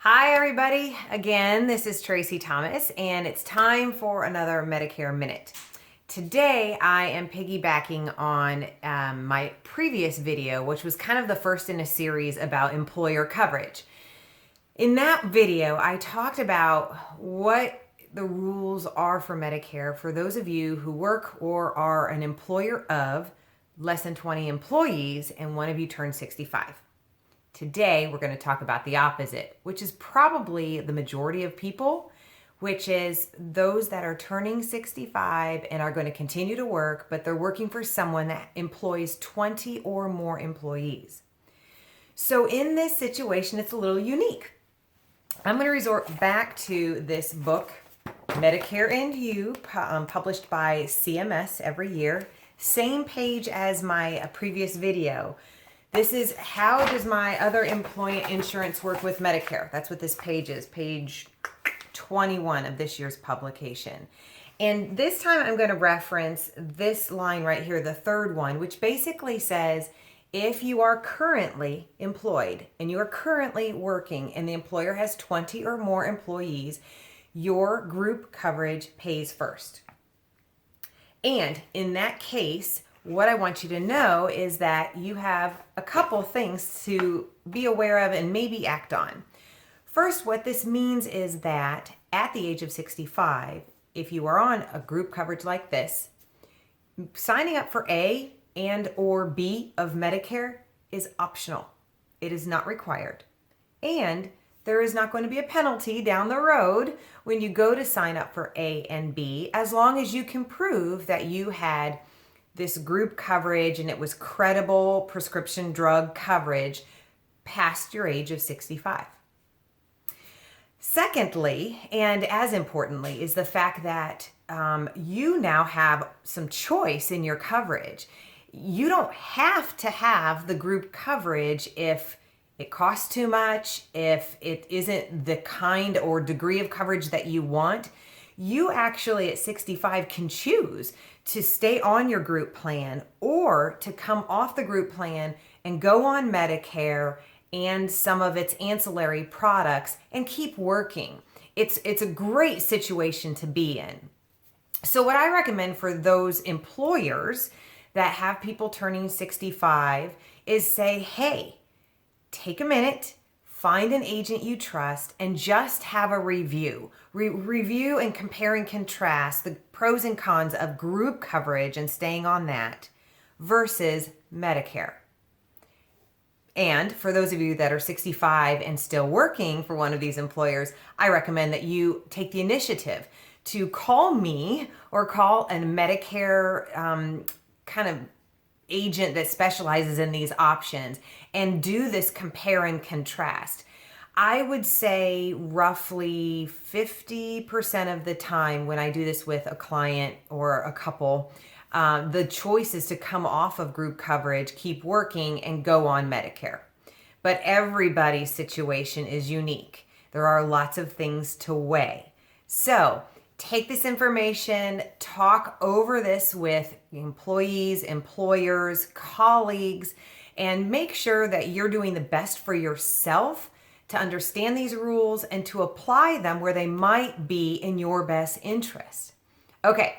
Hi, everybody. Again, this is Tracy Thomas, and it's time for another Medicare Minute. Today, I am piggybacking on my previous video, which was kind of the first in a series about employer coverage. In that video, I talked about what the rules are for Medicare for those of you who work or are an employer of less than 20 employees and one of you turned 65. Today, we're going to talk about the opposite, which is probably the majority of people, which is those that are turning 65 and are going to continue to work, but they're working for someone that employs 20 or more employees. So in this situation, it's a little unique. I'm going to resort back to this book, Medicare and You, published by CMS every year. Same page as my previous video. This is how does my other employee insurance work with Medicare? That's what this page is, page 21 of this year's publication. And this time I'm going to reference this line right here, the third one, which basically says, if you are currently employed and you are currently working and the employer has 20 or more employees, your group coverage pays first. And in that case, what I want you to know is that you have a couple things to be aware of and maybe act on. First, what this means is that at the age of 65, if you are on a group coverage like this, signing up for A and or B of Medicare is optional. It is not required. And there is not going to be a penalty down the road when you go to sign up for A and B, as long as you can prove that you had this group coverage and it was credible prescription drug coverage past your age of 65. Secondly, and as importantly, is the fact that you now have some choice in your coverage. You don't have to have the group coverage if it costs too much, if it isn't the kind or degree of coverage that you want. You actually at 65 can choose to stay on your group plan or to come off the group plan and go on Medicare and some of its ancillary products and keep working. It's a great situation to be in. So what I recommend for those employers that have people turning 65 is say, hey, take a minute, find an agent you trust, and just have a review. Review and compare and contrast the pros and cons of group coverage and staying on that versus Medicare. And for those of you that are 65 and still working for one of these employers, I recommend that you take the initiative to call me or call a Medicare kind of agent that specializes in these options and do this compare and contrast. I would say roughly 50% of the time when I do this with a client or a couple, the choice is to come off of group coverage, keep working, and go on Medicare. But everybody's situation is unique. There are lots of things to weigh. So take this information, talk over this with employees, employers, colleagues, and make sure that you're doing the best for yourself to understand these rules and to apply them where they might be in your best interest. Okay,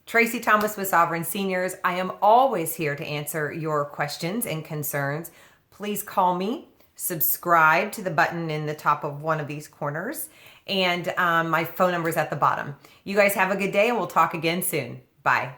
Tracy Thomas with Sovereign Seniors. I am always here to answer your questions and concerns. Please call me, subscribe to the button in the top of one of these corners, and my phone number is at the bottom. You guys have a good day and we'll talk again soon. Bye.